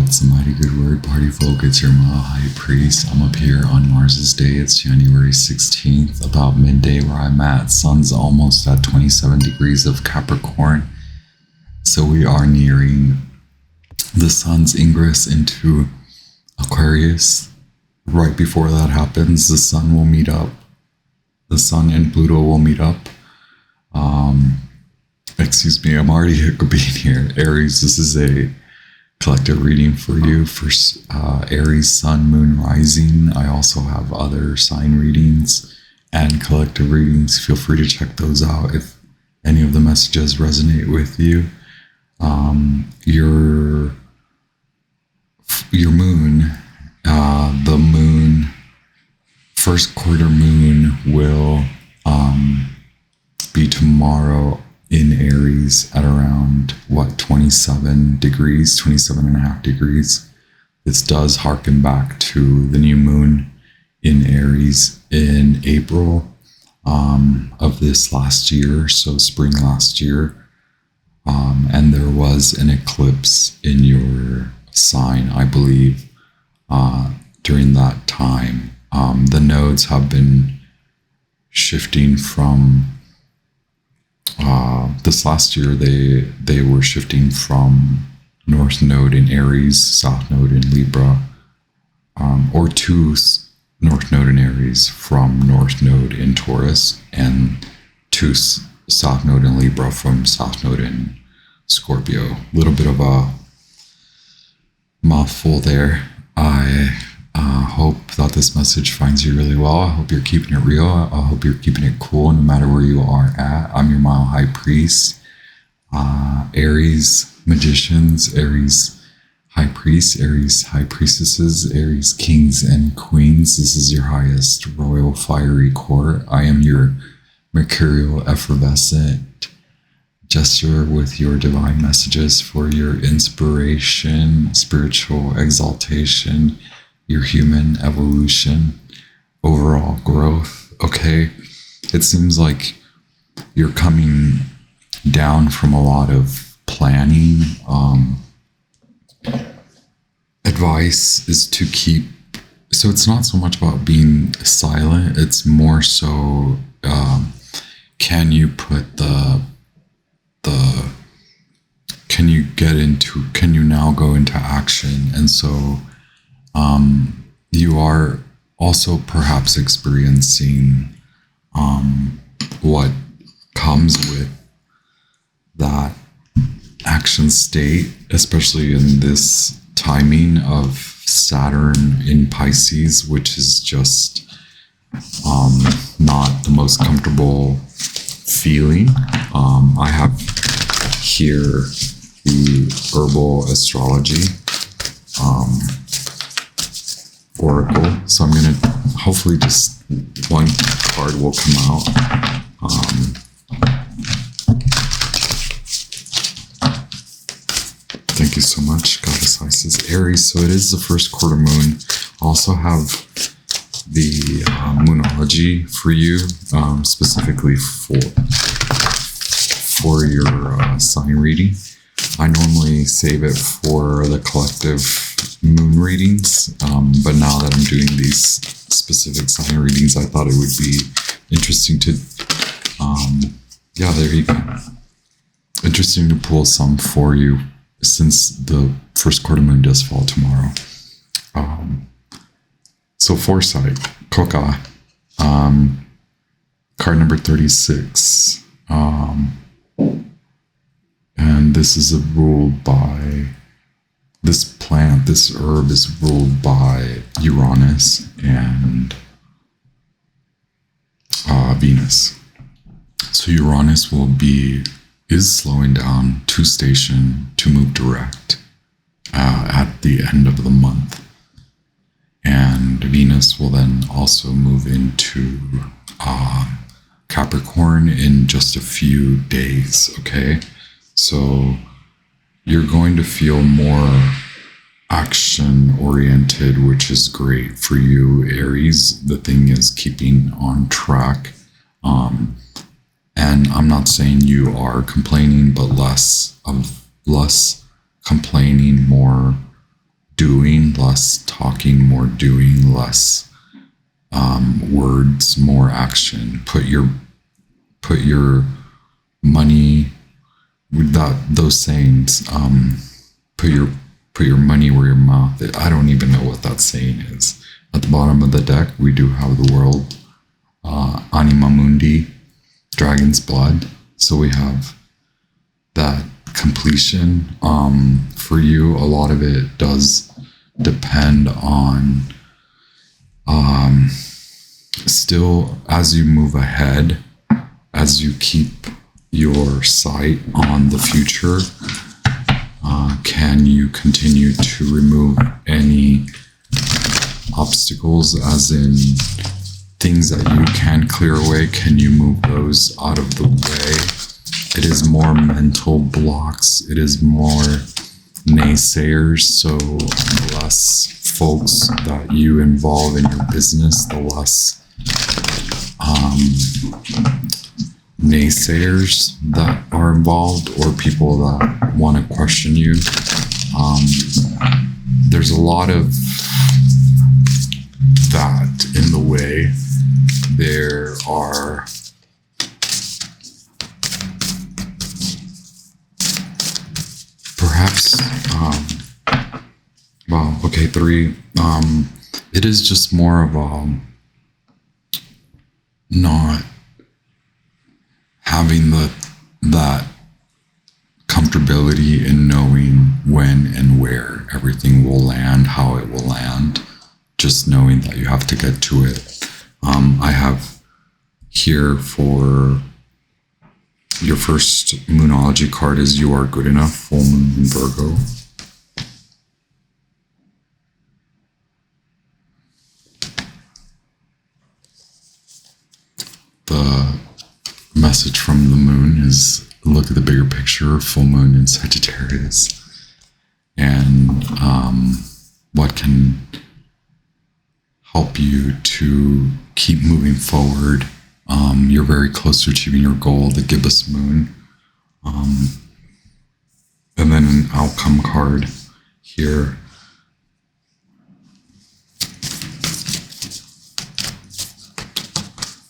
It's a mighty good word, party folk. It's your Ma High Priest. I'm up here on Mars's day. It's January 16th, about midday where I'm at. Sun's almost at 27 degrees of Capricorn. So we are nearing the sun's ingress into Aquarius. Right before that happens, the sun will meet up. The sun and Pluto will meet up. Excuse me, I'm already hiccuping here. Aries, this is a collective reading for you for Aries, Sun, Moon, Rising. I also have other sign readings and collective readings. Feel free to check those out if any of the messages resonate with you. Your moon, the moon, first quarter moon will be tomorrow in Aries at around 27 degrees, 27 and a half degrees. This does harken back to the new moon in Aries in April of this last year, so spring last year. And there was an eclipse in your sign, I believe, during that time. The nodes have been shifting from this last year. They were shifting from North Node in Aries, South Node in Libra, or to North Node in Aries from North Node in Taurus, and to South Node in Libra from South Node in Scorpio. A little bit of a mouthful there. I hope that this message finds you really well. I hope you're keeping it real. I hope you're keeping it cool no matter where you are at. I'm your Mile High Priest. Aries Magicians, Aries High Priests, Aries High Priestesses, Aries Kings and Queens. This is your highest royal fiery court. I am your mercurial effervescent gesture with your divine messages for your inspiration, spiritual exaltation, your human evolution, overall growth. Okay, it seems like you're coming down from a lot of planning. Advice is to keep, so it's not so much about being silent, it's more so can you put can you now go into action? And so you are also perhaps experiencing what comes with that action state, especially in this timing of Saturn in Pisces, which is just not the most comfortable feeling. I have here the herbal astrology oracle, so I'm gonna hopefully just one card will come out. Thank you so much, Goddess Isis. Aries, so it is the first quarter moon. I also have the Moonology for you, specifically for your sign reading. I normally save it for the collective moon readings, but now that I'm doing these specific sign readings, I thought it would be interesting to, there you go. Interesting to pull some for you, since the first quarter moon does fall tomorrow. So foresight, Koka, card number 36. And this is ruled by, this plant, this herb is ruled by Uranus and Venus. So Uranus is slowing down to station to move direct at the end of the month. And Venus will then also move into Capricorn in just a few days, okay? So you're going to feel more action-oriented, which is great for you, Aries. The thing is keeping on track. And I'm not saying you are complaining, but less complaining, more doing, less talking, more doing, less words, more action. Put your money, those sayings, put your money where your mouth is. I don't even know what that saying is. At the bottom of the deck, we do have the world, Anima Mundi, Dragon's Blood. So we have that completion. For you, a lot of it does depend on still, as you move ahead, as you keep your sight on the future, can you continue to remove any obstacles, as in things that you can clear away? Can you move those out of the way? It is more mental blocks. It is more naysayers. So the less folks that you involve in your business, the less naysayers that are involved, or people that want to question you. There's a lot of that in the way. There are perhaps well, okay, 3. It is just more of not having that comfortability in knowing when and where everything will land, how it will land. Just knowing that you have to get to it. I have here for your first Moonology card is You Are Good Enough, full moon in Virgo. The message from the moon is look at the bigger picture, full moon in Sagittarius, and what can help you to keep moving forward. You're very close to achieving your goal, the gibbous moon. And then an outcome card here.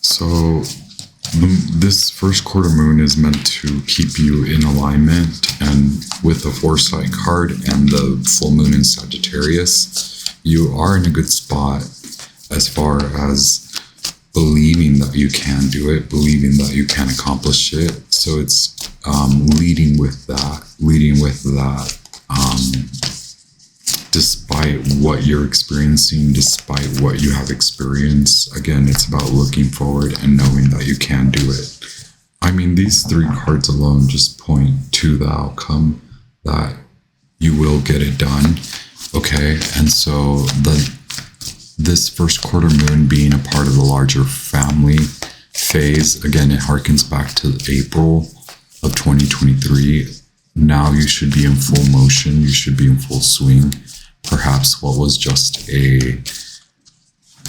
So this first quarter moon is meant to keep you in alignment, and with the foresight card and the full moon in Sagittarius, you are in a good spot as far as believing that you can do it, believing that you can accomplish it. So it's leading with that, despite what you're experiencing, despite what you have experienced. Again, it's about looking forward and knowing that you can do it. I mean, these 3 cards alone just point to the outcome, that you will get it done. Okay, and so this first quarter moon being a part of the larger family phase, again, it harkens back to April of 2023. Now you should be in full motion. You should be in full swing. Perhaps what was just a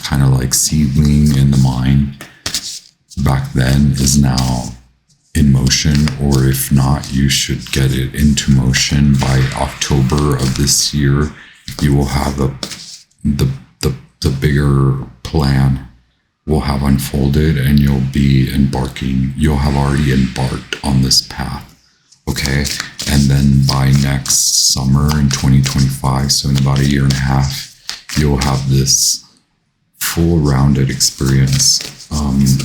kind of like seedling in the mind back then is now in motion, or if not, you should get it into motion by October of this year. You will have the bigger plan will have unfolded, and you'll have already embarked on this path. Okay, and then by next summer in 2025, so in about a year and a half, you'll have this full rounded experience.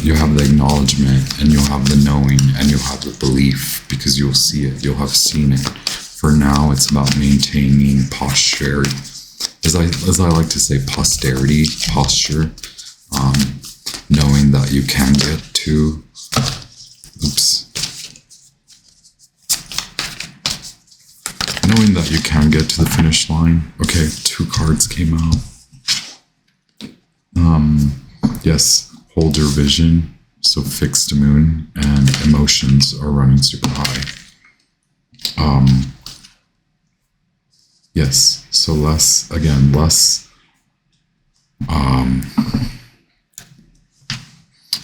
You'll have the acknowledgement, and you'll have the knowing, and you'll have the belief, because you'll see it, you'll have seen it. For now, it's about maintaining posture, as I like to say, posture, knowing that you can get to, knowing that you can get to the finish line. Okay, 2 cards came out. Yes, hold your vision. So fixed moon, and emotions are running super high. Yes, so less.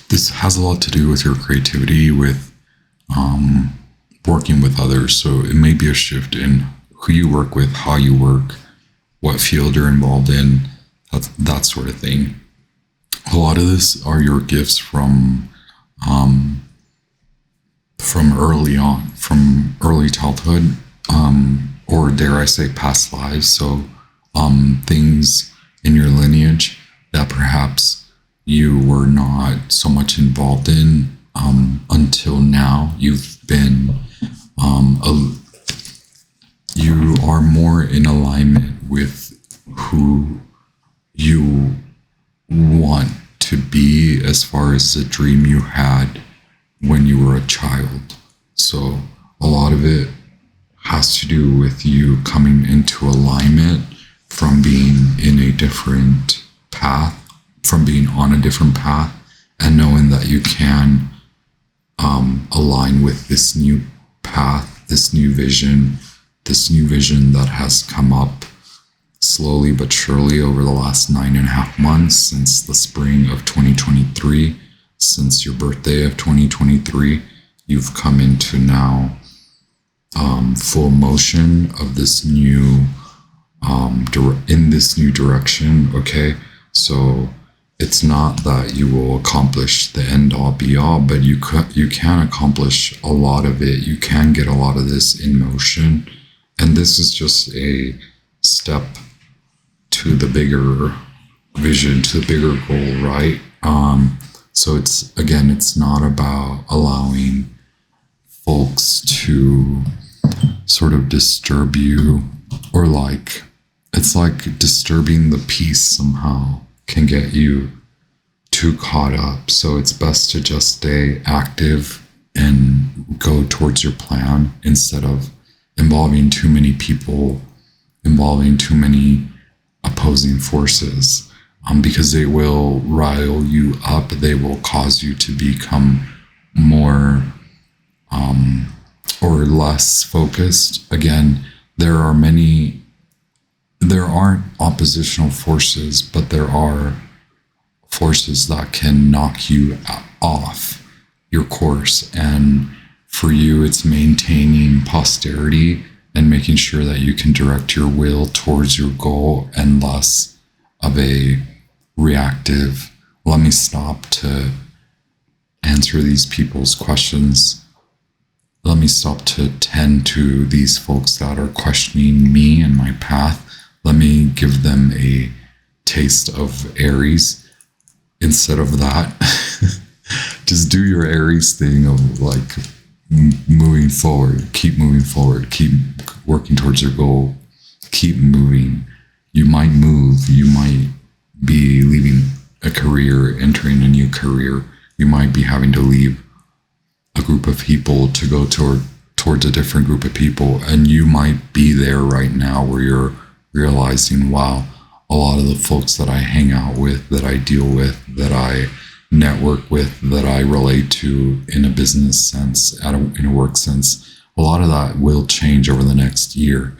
This has a lot to do with your creativity, with working with others. So it may be a shift in who you work with, how you work, what field you're involved in, that sort of thing. A lot of this are your gifts from early on, from early childhood, or dare I say past lives. So things in your lineage that perhaps you were not so much involved in until now. You are more in alignment with who you want to be as far as the dream you had when you were a child. So a lot of it has to do with you coming into alignment from being in a different path, from being on a different path, and knowing that you can align with this new path, this new vision that has come up slowly but surely over the last 9.5 months, since the spring of 2023, since your birthday of 2023. You've come into now full motion of this new in this new direction. Okay, so it's not that you will accomplish the end all be all, but you can accomplish a lot of it. You can get a lot of this in motion, and this is just a step to the bigger vision, to the bigger goal, right? So it's not about allowing folks to sort of disturb you, or it's like disturbing the peace somehow can get you too caught up. So it's best to just stay active and go towards your plan instead of involving too many people, involving too many opposing forces, because they will rile you up. They will cause you to become more or less focused. Again, there aren't oppositional forces, but there are forces that can knock you off your course. And for you, it's maintaining posterity and making sure that you can direct your will towards your goal, and less of a reactive, let me stop to answer these people's questions. Let me stop to tend to these folks that are questioning me and my path. Let me give them a taste of Aries. Instead of that, just do your Aries thing of like moving forward, keep working towards your goal, keep moving. You might move, you might be leaving a career, entering a new career. You might be having to leave a group of people to go towards a different group of people, and you might be there right now where you're realizing, wow, a lot of the folks that I hang out with, that I deal with, that I network with, that I relate to in a business sense, in a work sense, a lot of that will change over the next year.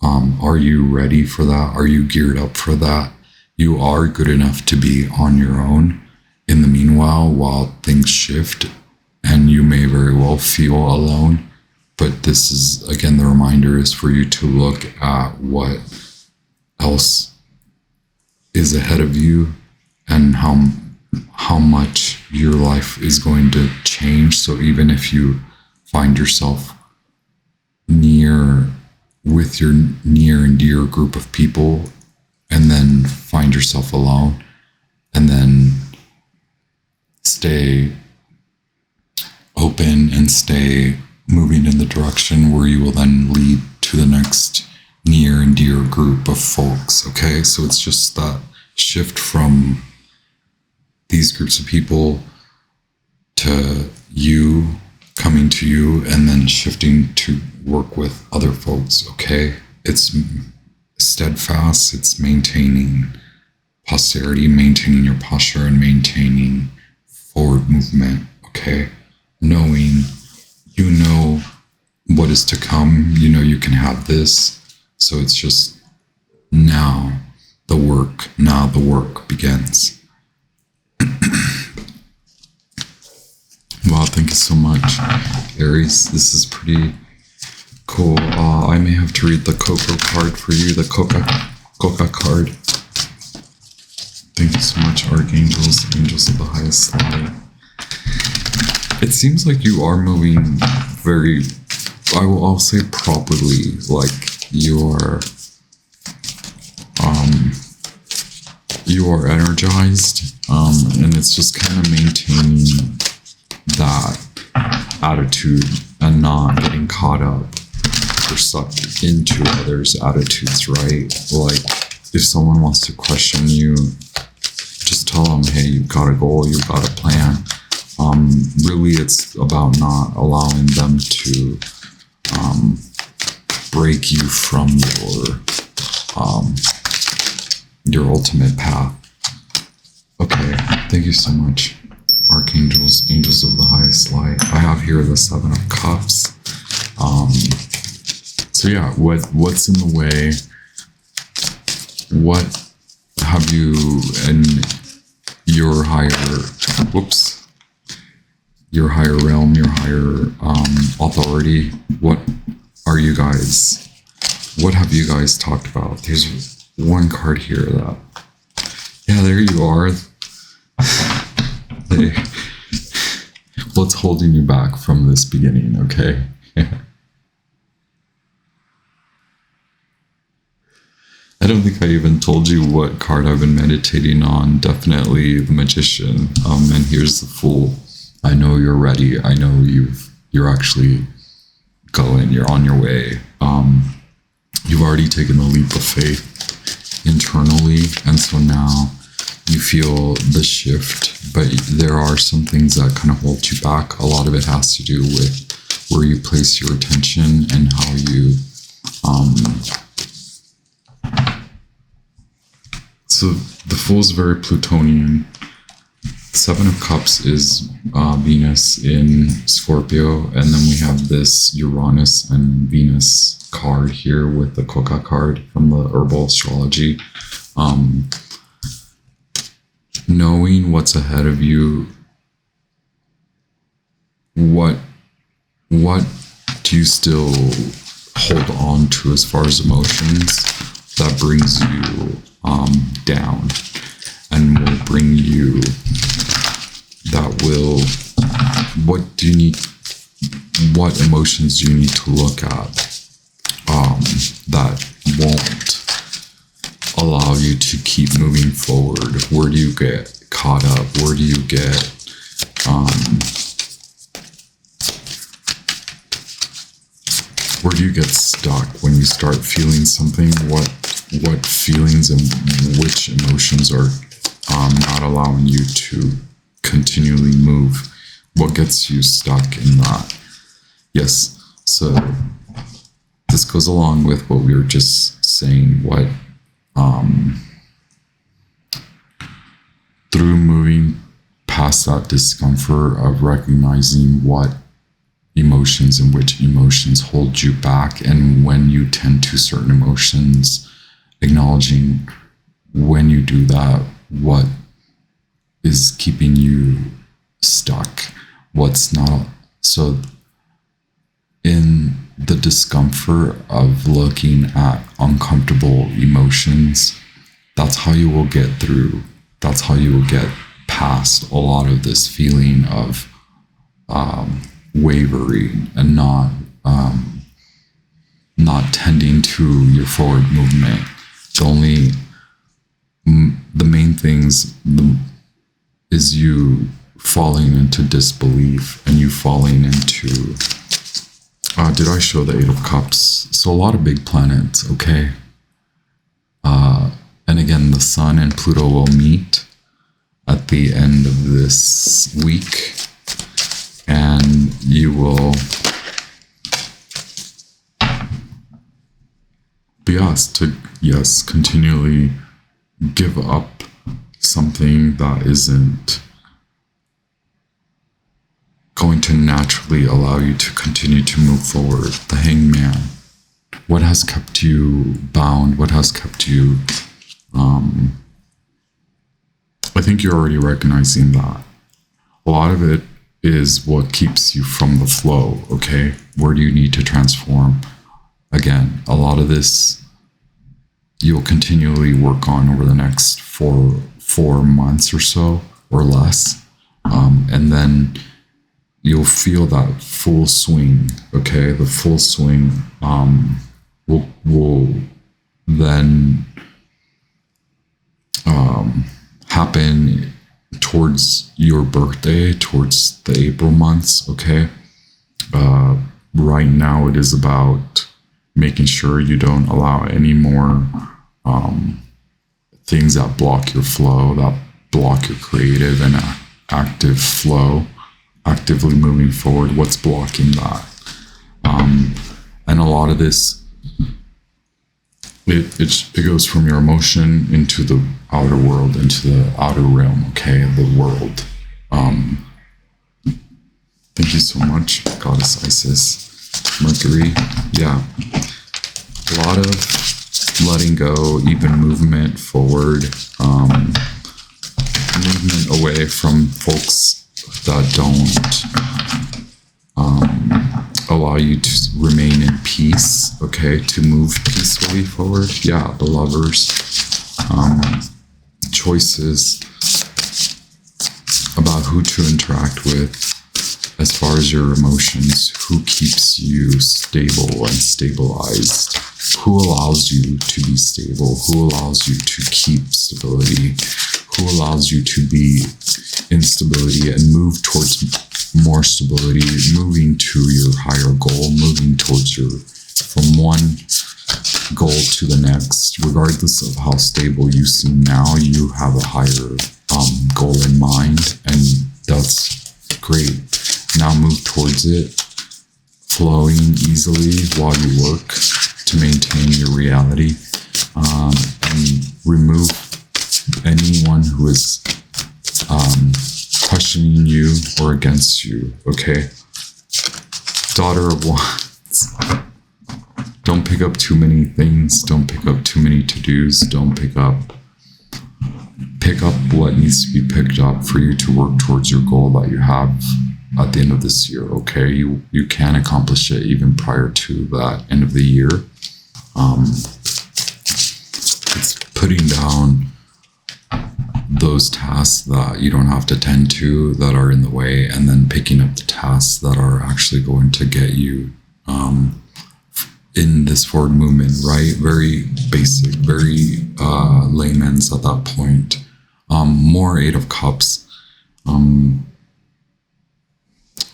Are you ready for that? Are you geared up for that? You are good enough to be on your own in the meanwhile while things shift, and you may very well feel alone. But this is, again, the reminder is for you to look at what else is ahead of you and how much your life is going to change. So even if you find yourself with your near and dear group of people, and then find yourself alone, and then stay open and stay moving in the direction where you will then lead to the next near and dear group of folks. Okay, so it's just that shift from these groups of people to you, coming to you, and then shifting to work with other folks. Okay, it's steadfast, it's maintaining posterity, maintaining your posture, and maintaining forward movement. Okay, knowing you know what is to come, you know you can have this. So it's just now the work begins. Wow, thank you so much, Aries. This is pretty cool. I may have to read the Coco card for you, the Coca Coca card. Thank you so much, Archangels, Angels of the Highest Light. It seems like you are moving very, I'll say properly, like you are energized, and it's just kind of maintaining that attitude and not getting caught up or sucked into others' attitudes, right? Like, if someone wants to question you, just tell them, hey, you've got a goal, you've got a plan. Really, it's about not allowing them to break you from your ultimate path. Okay, thank you so much, Archangels, Angels of the Highest Light. I have here the Seven of Cups. So yeah, what's in the way? What have you in your higher realm, your higher authority? What have you guys talked about? There's one card here that, yeah, there you are. Hey, what's holding you back from this beginning? Okay. I don't think I even told you what card I've been meditating on. Definitely the Magician. And here's the Fool. I know you're ready. I know you're actually going. You're on your way. You've already taken the leap of faith internally, and so now you feel the shift. But there are some things that kind of hold you back. A lot of it has to do with where you place your attention and how you. So the Fool is very Plutonian. Seven of Cups is Venus in Scorpio, and then we have this Uranus and Venus card here with the Coca card from the herbal astrology. Knowing what's ahead of you, what do you still hold on to as far as emotions that brings you down and will bring you what emotions do you need to look at that won't allow you to keep moving forward? Where do you get caught up? Where do you get stuck when you start feeling something? What feelings and which emotions are not allowing you to continually move? What gets you stuck in that? Yes, so this goes along with what we were just saying, what through moving past that discomfort of recognizing what emotions and which emotions hold you back, and when you tend to certain emotions, acknowledging when you do that, what is keeping you stuck, what's not. So in the discomfort of looking at uncomfortable emotions, that's how you will get through. That's how you will get past a lot of this feeling of wavering and not tending to your forward movement. The main things is you falling into disbelief and you falling into. Did I show the Eight of Cups? So a lot of big planets, okay? And again, the Sun and Pluto will meet at the end of this week, and you will be asked to, yes, continually give up something that isn't going to naturally allow you to continue to move forward. The Hangman. What has kept you bound? What has kept you... I think you're already recognizing that. A lot of it is what keeps you from the flow, okay? Where do you need to transform? Again, a lot of this you'll continually work on over the next four months or so or less. And then you'll feel that full swing. Okay. The full swing will then happen towards your birthday, towards the April months. Okay. Right now it is about making sure you don't allow any more things that block your flow, that block your creative and active flow, actively moving forward. What's blocking that? And a lot of this, it goes from your emotion into the outer world, into the outer realm, okay, the world. Thank you so much, Goddess Isis. Mercury, yeah. A lot of letting go, even movement forward, movement away from folks that don't allow you to remain in peace, okay, to move peacefully forward. Yeah, the Lovers, choices about who to interact with as far as your emotions, who keeps you stable and stabilized, who allows you to be stable, who allows you to keep stability, who allows you to be in stability and move towards more stability, moving to your higher goal, moving towards from one goal to the next. Regardless of how stable you seem now, you have a higher goal in mind, and that's great. Now move towards it, flowing easily while you work to maintain your reality, and remove anyone who is questioning you or against you, okay? Daughter of Wands. Don't pick up too many things. Don't pick up too many to-dos. Don't pick up what needs to be picked up for you to work towards your goal that you have at the end of this year, okay? You can accomplish it even prior to that end of the year. It's putting down those tasks that you don't have to tend to, that are in the way, and then picking up the tasks that are actually going to get you in this forward movement, right? Very basic, very layman's at that point. More Eight of Cups.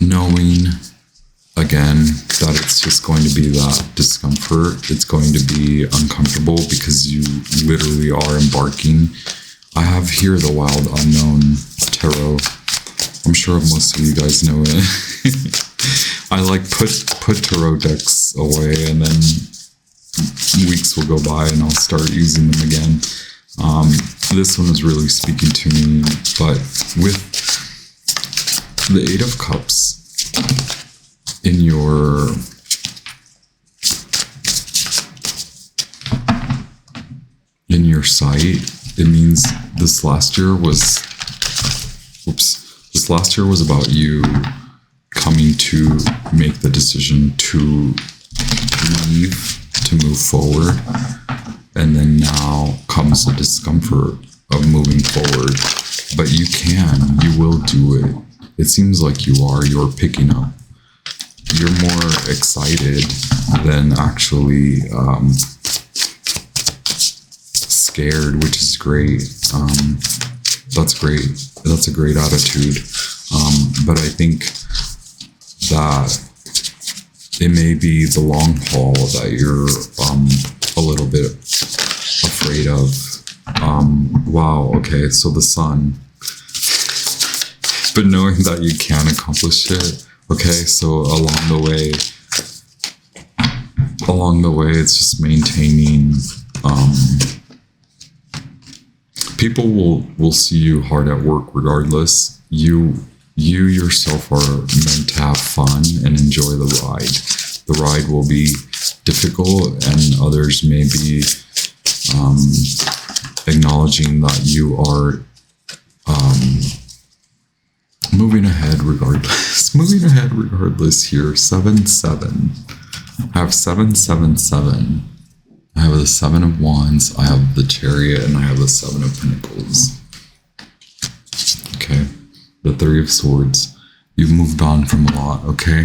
Knowing again that it's just going to be that discomfort. It's going to be uncomfortable because you literally are embarking. I have here the Wild Unknown Tarot. I'm sure most of you guys know it. I like put tarot decks away, and then weeks will go by and I'll start using them again. This one is really speaking to me, but with the Eight of Cups in your sight, it means this last year was about you coming to make the decision to leave, to move forward, and then now comes the discomfort of moving forward. But you will do it. It seems like you're picking up. You're more excited than actually scared, which is great. That's great. That's a great attitude. But I think that it may be the long haul that you're a little bit afraid of. Wow, okay, so the Sun. But knowing that you can accomplish it, okay, so along the way, it's just maintaining. People will see you hard at work regardless. You yourself are meant to have fun and enjoy the ride. The ride will be difficult, and others may be acknowledging that you are moving ahead regardless. Moving ahead regardless here. 7-7. I have 7-7-7. I have the Seven of Wands, I have the Chariot, and I have the Seven of Pentacles. Okay, the Three of Swords. You've moved on from a lot, okay?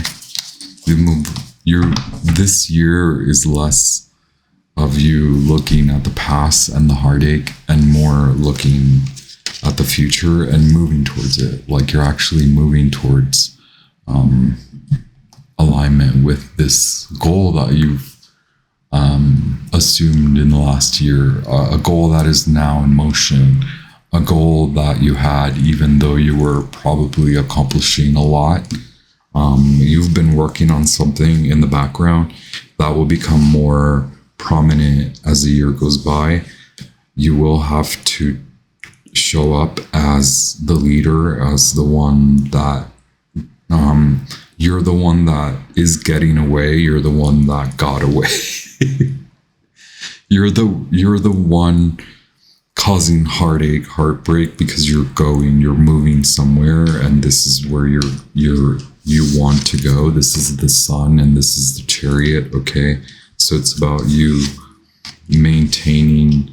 This year is less of you looking at the past and the heartache and more looking at the future and moving towards it. Like you're actually moving towards alignment with this goal that you've assumed in the last year, a goal that is now in motion, a goal that you had even though you were probably accomplishing a lot. You've been working on something in the background that will become more prominent as the year goes by. You will have to show up as the leader, as the one that you're the one that is getting away, you're the one that got away. you're the one causing heartache, heartbreak, because you're moving somewhere, and this is where you want to go. This is the Sun and this is the Chariot, okay? So it's about you maintaining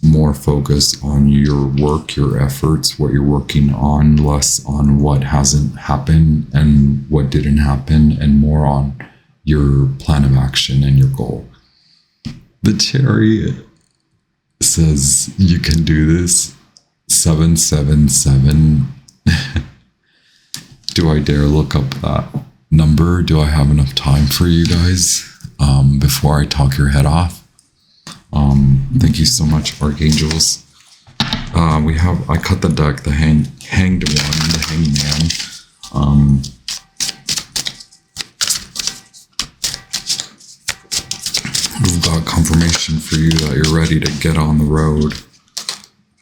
more focus on your work, your efforts, what you're working on, less on what hasn't happened and what didn't happen, and more on your plan of action and your goal. The Chariot says you can do this. 777. Do I dare look up that number? Do I have enough time for you guys before I talk your head off? Thank you so much, Archangels. I cut the deck, the hanged one, the hangman. We've got confirmation for you that you're ready to get on the road.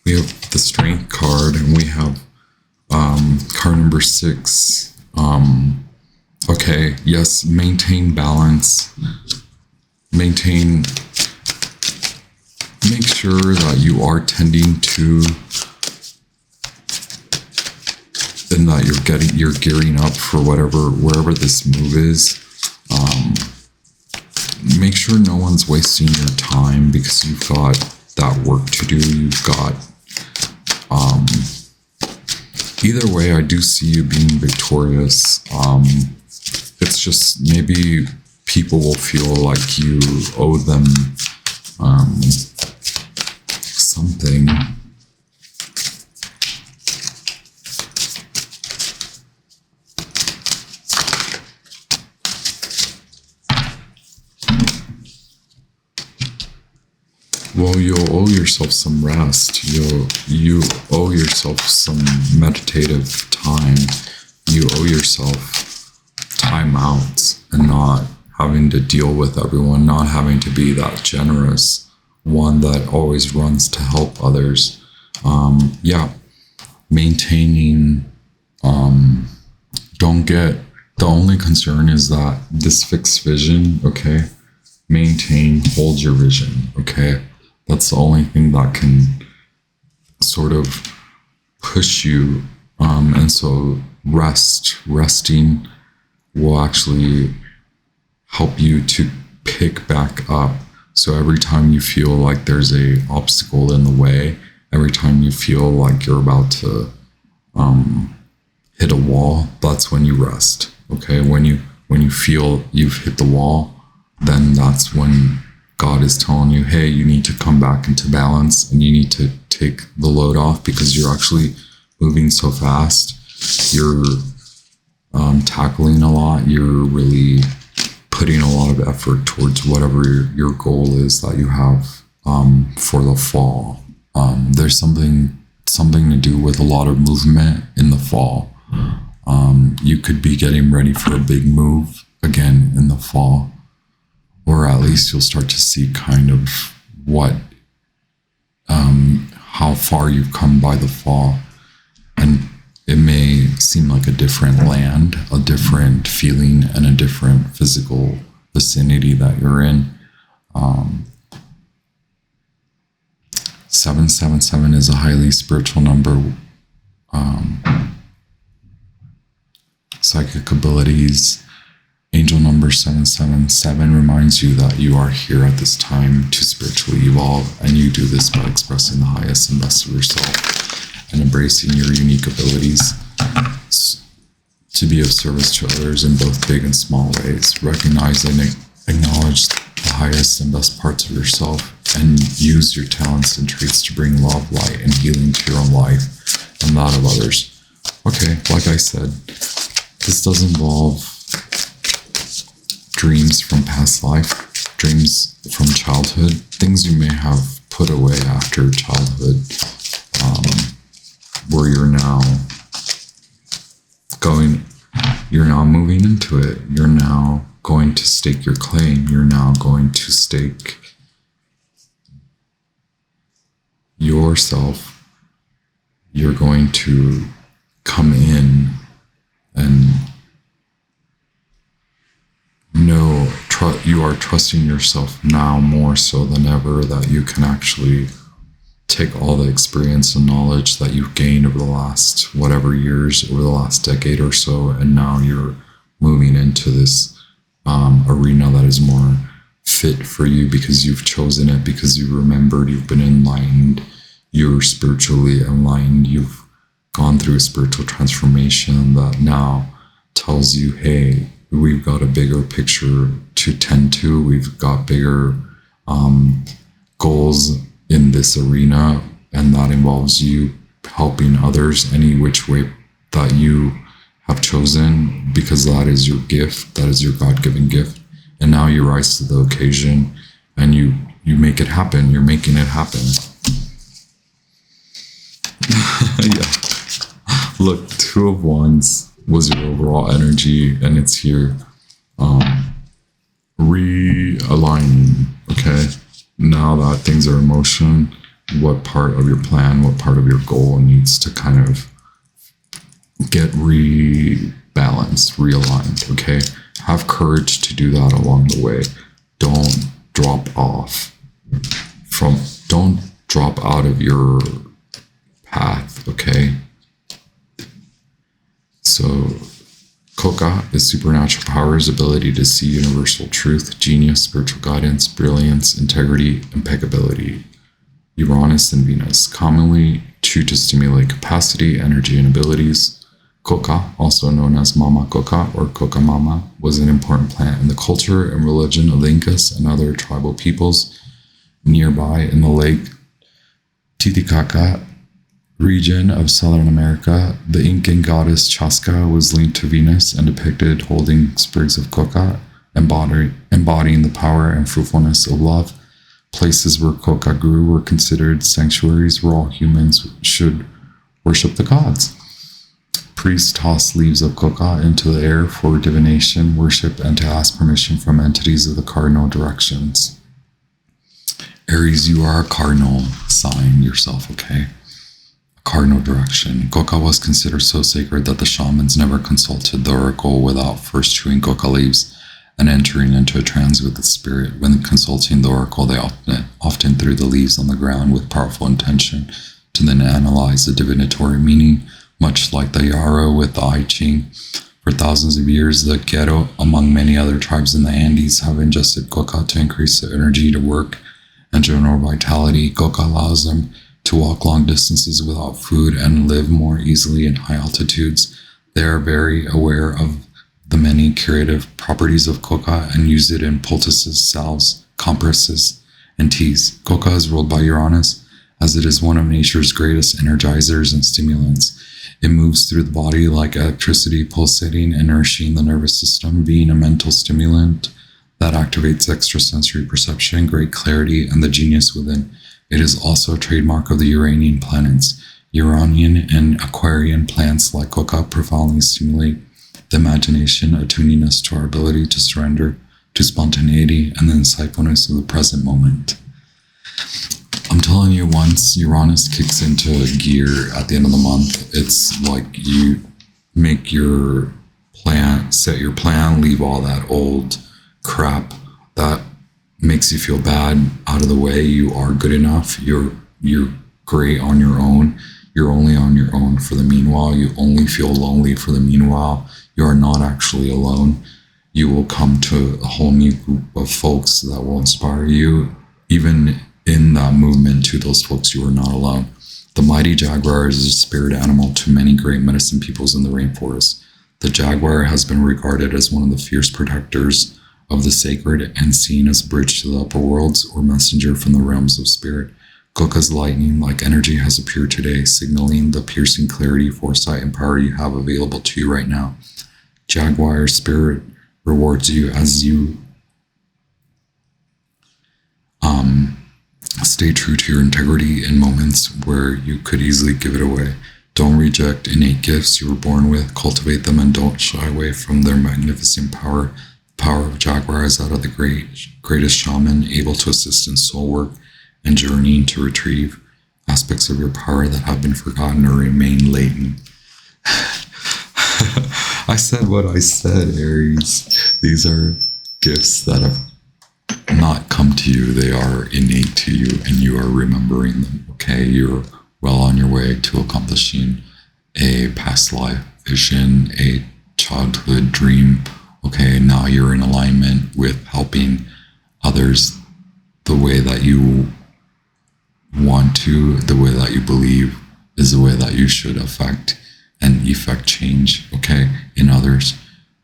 We have the Strength card, and we have card number 6. Okay, yes, maintain balance. Make sure that you are tending to, and that you're gearing up for wherever this move is. Make sure no one's wasting your time, because you've got that work to do. You've got, either way, I do see you being victorious. It's just maybe people will feel like you owe them something. Well, you'll owe yourself some rest. You owe yourself some meditative time. You owe yourself time out and not having to deal with everyone, not having to be that generous one that always runs to help others. Maintaining, the only concern is that this fixed vision, okay? Hold your vision, okay? That's the only thing that can sort of push you. And so resting will actually help you to pick back up. So every time you feel like there's a obstacle in the way, every time you feel like you're about to hit a wall, that's when you rest. Okay, when you feel you've hit the wall, then that's when God is telling you, hey, you need to come back into balance and you need to take the load off, because you're actually moving so fast. You're tackling a lot. You're really putting a lot of effort towards whatever your goal is that you have for the fall. There's something to do with a lot of movement in the fall. You could be getting ready for a big move again in the fall, or at least you'll start to see kind of how far you've come by the fall. And it may seem like a different land, a different feeling, and a different physical vicinity that you're in. 777 is a highly spiritual number. Psychic abilities, Angel number 777 reminds you that you are here at this time to spiritually evolve, and you do this by expressing the highest and best of yourself and embracing your unique abilities to be of service to others in both big and small ways. Recognize and acknowledge the highest and best parts of yourself and use your talents and traits to bring love, light, and healing to your own life and that of others. Okay, like I said, this does involve dreams from past life, dreams from childhood, things you may have put away after childhood, where you're now moving into it. You're now going to stake your claim. You're now going to stake yourself. You're going to come in and know, you are trusting yourself now more so than ever, that you can actually take all the experience and knowledge that you've gained over the last whatever years, over the last decade or so, and now you're moving into this arena that is more fit for you because you've chosen it, because you remembered, you've been enlightened, you're spiritually enlightened, you've gone through a spiritual transformation that now tells you, hey, we've got a bigger picture to tend to, we've got bigger goals in this arena, and that involves you helping others any which way that you have chosen, because that is your gift, that is your God-given gift. And now you rise to the occasion and you make it happen. You're making it happen. Yeah. Look, 2 of Wands was your overall energy, and it's here. Realigning, okay? Now that things are in motion, what part of your plan, what part of your goal needs to kind of get rebalanced, realigned, okay? Have courage to do that along the way. Don't drop out of your path, okay? So Koka is supernatural powers, ability to see universal truth, genius, spiritual guidance, brilliance, integrity, impeccability. Uranus and Venus commonly choose to stimulate capacity, energy, and abilities. Koka, also known as Mama Koka or Koka Mama, was an important plant in the culture and religion of the Incas and other tribal peoples nearby in the Lake Titicaca region of Southern America. The Incan goddess Chaska was linked to Venus and depicted holding sprigs of coca, embodying the power and fruitfulness of love. Places where coca grew were considered sanctuaries where all humans should worship the gods. Priests tossed leaves of coca into the air for divination, worship, and to ask permission from entities of the cardinal directions. Aries, you are a cardinal sign yourself, okay? Cardinal direction. Coca was considered so sacred that the shamans never consulted the oracle without first chewing coca leaves and entering into a trance with the spirit. When consulting the oracle, they often threw the leaves on the ground with powerful intention to then analyze the divinatory meaning, much like the yarrow with the I Ching. For thousands of years, the Quero, among many other tribes in the Andes, have ingested coca to increase their energy to work and general vitality. Coca allows them to walk long distances without food and live more easily in high altitudes. They are very aware of the many curative properties of coca and use it in poultices, salves, compresses, and teas. Coca is ruled by Uranus, as it is one of nature's greatest energizers and stimulants. It moves through the body like electricity, pulsating and nourishing the nervous system, being a mental stimulant that activates extrasensory perception, great clarity, and the genius within. It is also a trademark of the Uranian planets. Uranian and Aquarian plants like coca profoundly stimulate the imagination, attuning us to our ability to surrender to spontaneity and the insightfulness of the present moment. I'm telling you, once Uranus kicks into gear at the end of the month, it's like you make your plan, set your plan, leave all that old crap that makes you feel bad out of the way. You are good enough. You're great on your own. You're only on your own for the meanwhile. You only feel lonely for the meanwhile. You are not actually alone. You will come to a whole new group of folks that will inspire you. Even in that movement to those folks, you are not alone. The mighty jaguar is a spirit animal to many great medicine peoples in the rainforest. The jaguar has been regarded as one of the fierce protectors of the sacred and seen as a bridge to the upper worlds or messenger from the realms of spirit. Goka's lightning-like energy has appeared today, signaling the piercing clarity, foresight, and power you have available to you right now. Jaguar spirit rewards you as you stay true to your integrity in moments where you could easily give it away. Don't reject innate gifts you were born with. Cultivate them and don't shy away from their magnificent power. The power of Jaguar is that of the greatest shaman, able to assist in soul work and journeying to retrieve aspects of your power that have been forgotten or remain latent. I said what I said, Aries. These are gifts that have not come to you. They are innate to you, and you are remembering them, okay? You're well on your way to accomplishing a past life vision, a childhood dream, okay? Now you're in alignment with helping others the way that you want to, the way that you believe is the way that you should affect and effect change, okay, in others.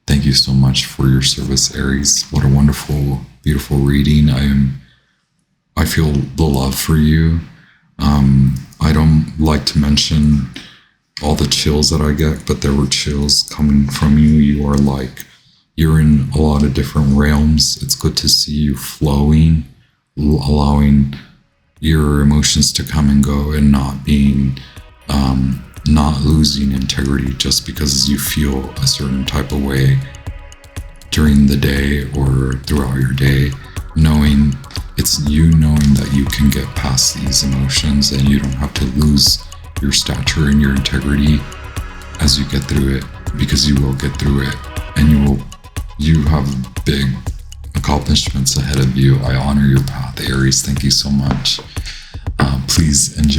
Thank you so much for your service, Aries. What a wonderful, beautiful reading. I feel the love for you. I don't like to mention all the chills that I get, but there were chills coming from you. You're in a lot of different realms. It's good to see you flowing, allowing your emotions to come and go and not being, not losing integrity just because you feel a certain type of way during the day or throughout your day, knowing that you can get past these emotions and you don't have to lose your stature and your integrity as you get through it, because you will get through it and you have big accomplishments ahead of you. I honor your path, Aries. Thank you so much. Please enjoy